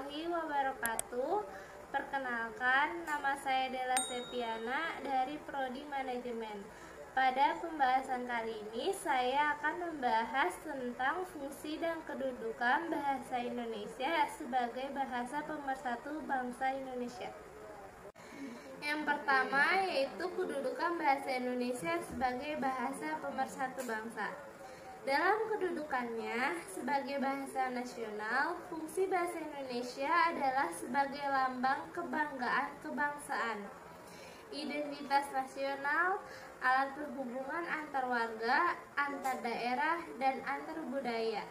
warahmatullahi wabarakatuh. Perkenalkan, nama saya Della Septiana dari Prodi Manajemen. Pada pembahasan kali ini, saya akan membahas tentang fungsi dan kedudukan bahasa Indonesia sebagai bahasa pemersatu bangsa Indonesia. Yang pertama yaitu kedudukan bahasa Indonesia sebagai bahasa pemersatu bangsa. Dalam kedudukannya sebagai bahasa nasional, fungsi bahasa Indonesia adalah sebagai lambang kebanggaan kebangsaan, identitas nasional, alat perhubungan antar warga, antar daerah, dan antar budaya,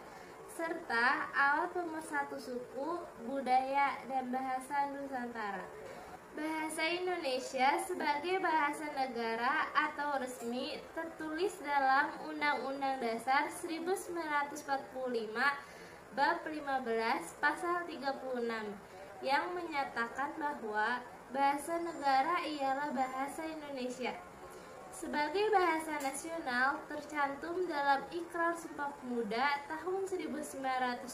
serta alat pemersatu suku, budaya, dan bahasa Nusantara. Bahasa Indonesia sebagai bahasa negara atau resmi tertulis dalam Undang-Undang Dasar 1945 Bab 15 Pasal 36 yang menyatakan bahwa bahasa negara ialah bahasa Indonesia. Sebagai bahasa nasional tercantum dalam Ikrar Sumpah Pemuda tahun 1928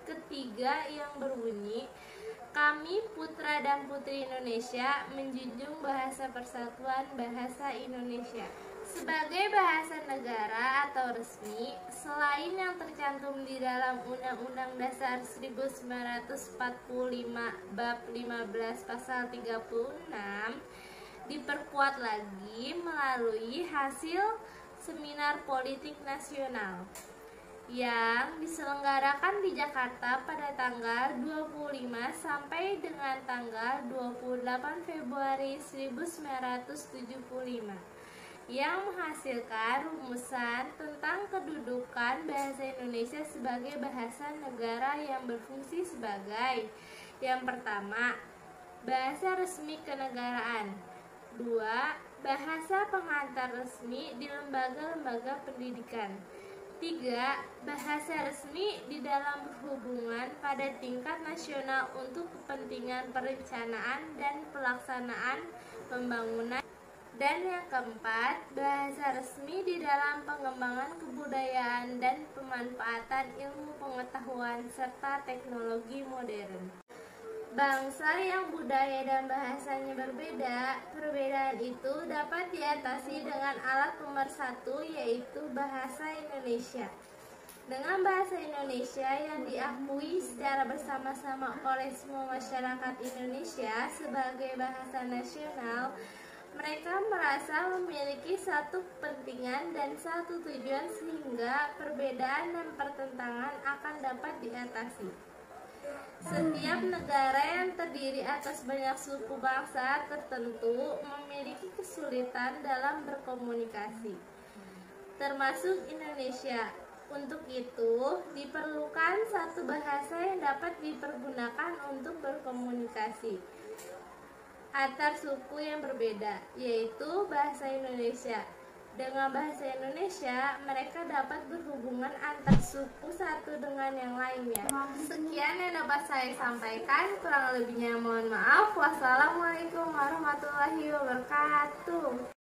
ketiga yang berbunyi, "Kami putra dan putri Indonesia menjunjung bahasa persatuan bahasa Indonesia." Sebagai bahasa negara atau resmi, selain yang tercantum di dalam Undang-Undang Dasar 1945 Bab 15 Pasal 36, diperkuat lagi melalui hasil Seminar Politik Nasional yang diselenggarakan di Jakarta pada tanggal 25 sampai dengan tanggal 28 Februari 1975 yang menghasilkan rumusan tentang kedudukan bahasa Indonesia sebagai bahasa negara yang berfungsi sebagai: yang pertama, bahasa resmi kenegaraan; 2. Bahasa pengantar resmi di lembaga-lembaga pendidikan; 3. Bahasa resmi di dalam berhubungan pada tingkat nasional untuk kepentingan perencanaan dan pelaksanaan pembangunan; dan yang keempat, bahasa resmi di dalam pengembangan kebudayaan dan pemanfaatan ilmu pengetahuan serta teknologi modern. Bangsa yang budaya dan bahasanya berbeda, perbedaan itu dapat diatasi dengan alat pemersatu, yaitu bahasa Indonesia. Dengan bahasa Indonesia yang diakui secara bersama-sama oleh semua masyarakat Indonesia sebagai bahasa nasional, mereka merasa memiliki satu kepentingan dan satu tujuan, sehingga perbedaan dan pertentangan akan dapat diatasi. Setiap negara yang terdiri atas banyak suku bangsa tertentu memiliki kesulitan dalam berkomunikasi, termasuk Indonesia. Untuk itu, diperlukan satu bahasa yang dapat dipergunakan untuk berkomunikasi antar suku yang berbeda, yaitu bahasa Indonesia. Dengan bahasa Indonesia, mereka dapat berhubungan antar suku satu dengan yang lainnya. Sekian yang dapat saya sampaikan, kurang lebihnya mohon maaf. Wassalamualaikum warahmatullahi wabarakatuh.